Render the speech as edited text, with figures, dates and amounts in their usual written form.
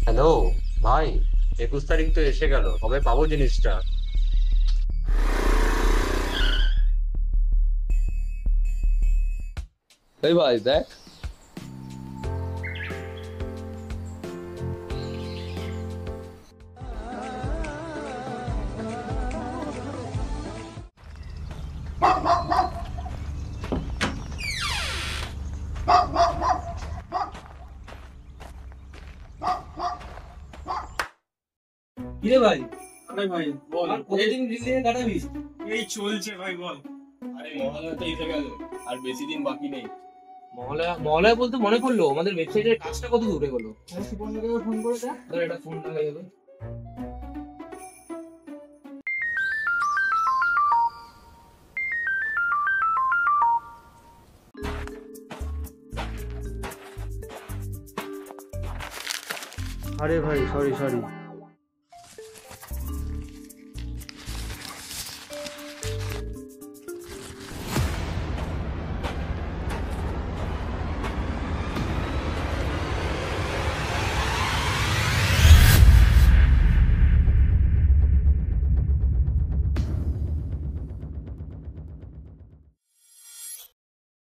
Hello ভাই, 21 তারিখ তো এসে গেল, কবে পাবো জিনিসটা? এই ভাই দেখ। কিরে ভাই, আরে ভাই বল। আর কতদিন রিলেশন কাটাবি? এই চলছে ভাই বল। আরে মহালয়া তো এসে গেল, আর বেশি দিন বাকি নেই। মহলায় মহলায় বলতে মনে পড়লো, আমাদের ওয়েবসাইটের কাজটা কত দূরে গেলো? ফোন করে দেখ, ধর এটা ফোন লাগাই যাবে। আরে ভাই, সরি সরি।